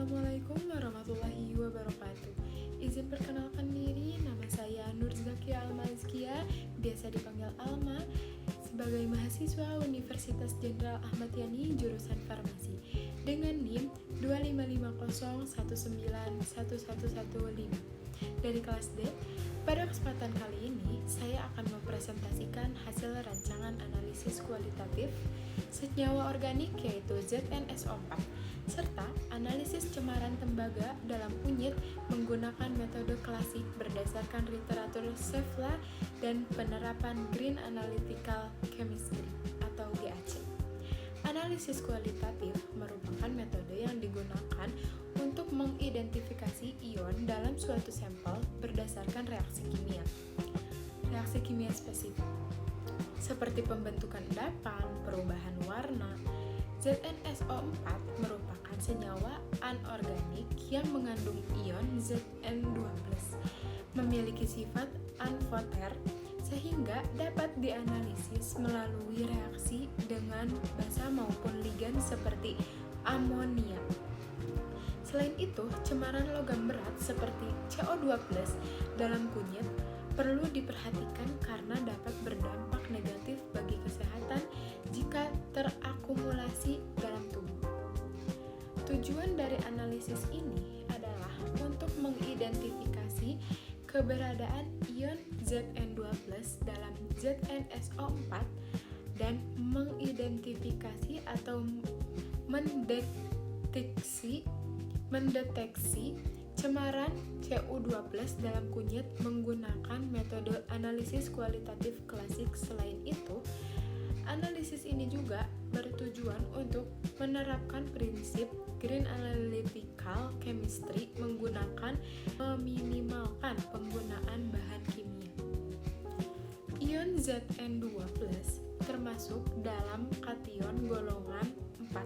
Assalamualaikum warahmatullahi wabarakatuh. Izin perkenalkan diri, nama saya Nur Zakia Almazkia, biasa dipanggil Alma, sebagai mahasiswa Universitas Jenderal Ahmad Yani jurusan Farmasi dengan NIM 25501911115 dari kelas D. Pada kesempatan kali ini, saya akan mempresentasikan hasil rancangan analisis kualitatif senyawa organik yaitu ZnSO4 serta analisis cemaran tembaga dalam kunyit menggunakan metode klasik berdasarkan literatur Sheffler dan penerapan Green Analytical Chemistry atau GAC. Analisis kualitatif merupakan metode yang digunakan untuk mengidentifikasi ion dalam suatu sampel berdasarkan reaksi kimia spesifik seperti pembentukan endapan, perubahan warna. ZnSO4 merupakan senyawa anorganik yang mengandung ion Zn2+, memiliki sifat unfother sehingga dapat dianalisis melalui reaksi dengan basa maupun ligan seperti amonia. Selain itu, cemaran logam berat seperti CO2+ dalam kunyit perlu diperhatikan karena dapat berdampak negatif bagi kesehatan jika terakumulasi dalam tubuh. Tujuan dari analisis ini adalah untuk mengidentifikasi keberadaan ion Zn2+ dalam ZnSO4 dan mengidentifikasi atau mendeteksi cemaran CO2+ dalam kunyit menggunakan metode analisis kualitatif klasik. Selain itu, analisis ini juga bertujuan untuk menerapkan prinsip Green Analytical Chemistry menggunakan meminimalkan penggunaan bahan kimia. Ion Zn2+ termasuk dalam kation golongan 4.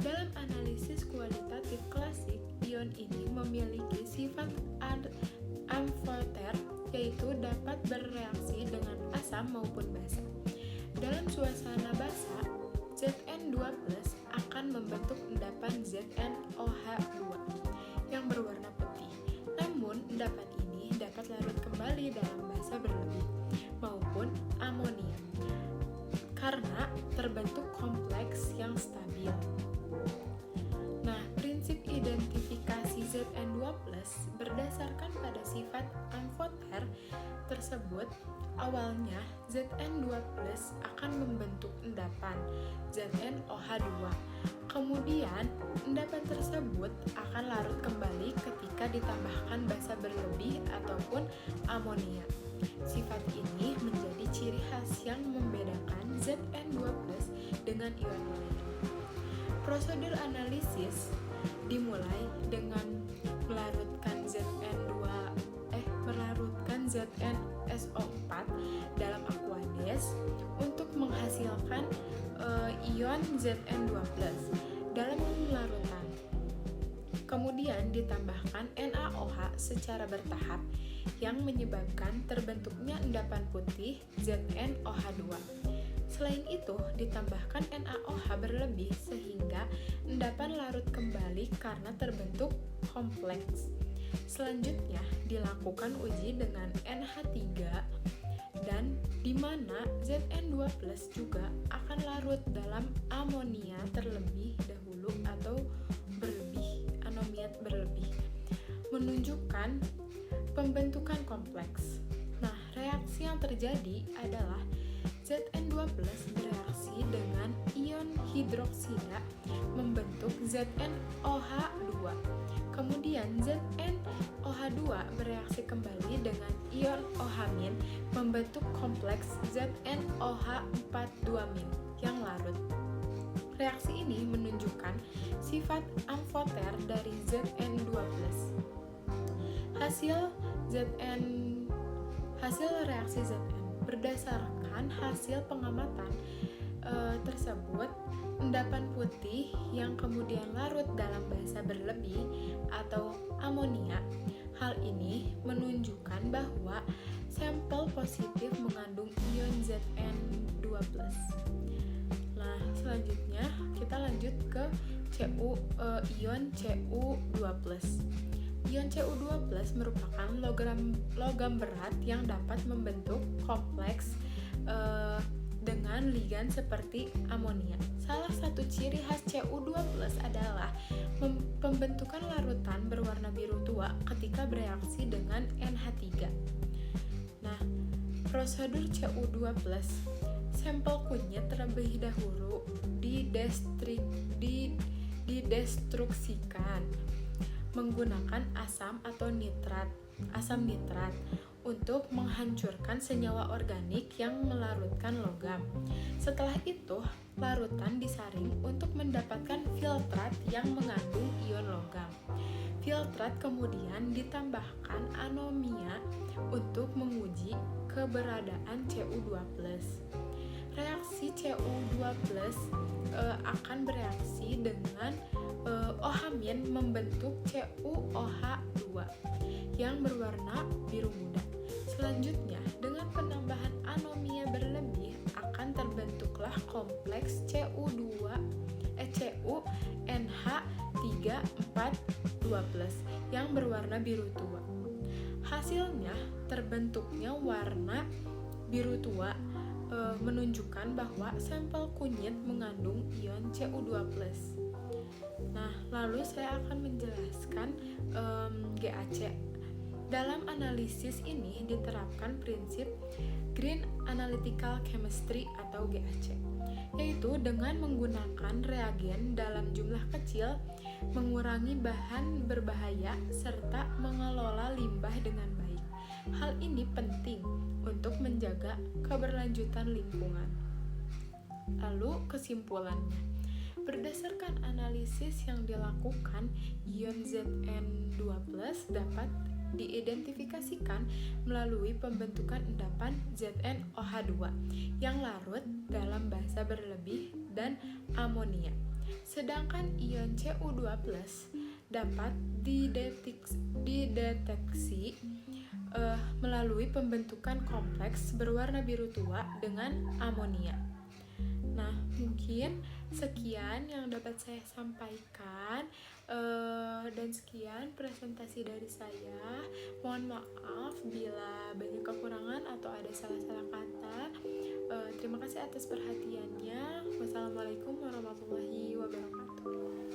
Dalam analisis kualitatif klasik, ion ini memiliki sifat amfother, yaitu dapat bereaksi dengan asam maupun basa. Dalam suasana basa, Zn2+ akan membentuk endapan ZnOH2 yang berwarna putih. Namun, endapan ini dapat larut kembali dalam basa berlebih maupun amonia karena terbentuk kompleks yang stabil. Nah, prinsip identifikasi Zn2+ berdasarkan pada sifat amfother tersebut. Awalnya, Zn2+ akan membentuk endapan ZnOH2. Kemudian, endapan tersebut akan larut kembali ketika ditambahkan basa berlebih ataupun amonia. Sifat ini menjadi ciri khas yang membedakan Zn2+ dengan ion lain. Prosedur analisis dimulai dengan melarutkan ZnSO4 dalam Aqueous untuk menghasilkan ion Zn2+ dalam larutan. Kemudian ditambahkan NaOH secara bertahap yang menyebabkan terbentuknya endapan putih ZnOH2. Selain itu, ditambahkan NaOH berlebih sehingga endapan larut kembali karena terbentuk kompleks. Selanjutnya, dilakukan uji dengan NH3 dan di mana Zn2+ juga akan larut dalam amonia terlebih dahulu atau anomiat berlebih, menunjukkan pembentukan kompleks. Nah, reaksi yang terjadi adalah Zn2+ bereaksi dengan ion hidroksida membentuk ZnOH2. Kemudian ZnOH2 bereaksi kembali dengan ion OH- membentuk kompleks ZnOH42- yang larut. Reaksi ini menunjukkan sifat amfother dari Zn2+. Hasil reaksi Zn berdasarkan hasil pengamatan tersebut, endapan putih yang kemudian larut dalam basa berlebih atau amonia. Hal ini menunjukkan bahwa sampel positif mengandung ion Zn2+. Nah, selanjutnya kita lanjut ke ion Cu2+. Ion Cu2+ merupakan logam berat yang dapat membentuk kompleks dengan ligan seperti amonia. Salah satu ciri khas Cu2+ adalah pembentukan larutan berwarna biru tua ketika bereaksi dengan NH3. Nah, prosedur Cu2+, sampel kunyit terlebih dahulu didestruksikan menggunakan asam nitrat untuk menghancurkan senyawa organik yang melarutkan logam. Setelah itu, larutan disaring untuk mendapatkan filtrat yang mengandung ion logam. Filtrat kemudian ditambahkan anomia untuk menguji keberadaan Cu2+. Reaksi Cu2+ akan bereaksi dengan OH- membentuk CuOH2 yang berwarna biru muda. Selanjutnya, dengan penambahan anomia berlebih akan terbentuklah kompleks CuNH3,4,2+ yang berwarna biru tua. Hasilnya terbentuknya warna biru tua menunjukkan bahwa sampel kunyit mengandung ion Cu2+. Nah, lalu saya akan menjelaskan GAC. Dalam analisis ini diterapkan prinsip Green Analytical Chemistry atau GAC, yaitu dengan menggunakan reagen dalam jumlah kecil, mengurangi bahan berbahaya, serta mengelola limbah dengan baik. Hal ini penting untuk menjaga keberlanjutan lingkungan. Lalu kesimpulannya. Berdasarkan analisis yang dilakukan, ion Zn2+ dapat diidentifikasikan melalui pembentukan endapan ZnOH2 yang larut dalam basa berlebih dan amonia. Sedangkan ion Cu2+ dapat dideteksi melalui pembentukan kompleks berwarna biru tua dengan amonia. Nah, mungkin sekian yang dapat saya sampaikan, dan sekian presentasi dari saya. Mohon maaf bila banyak kekurangan atau ada salah-salah kata. Terima kasih atas perhatiannya. Wassalamualaikum warahmatullahi wabarakatuh.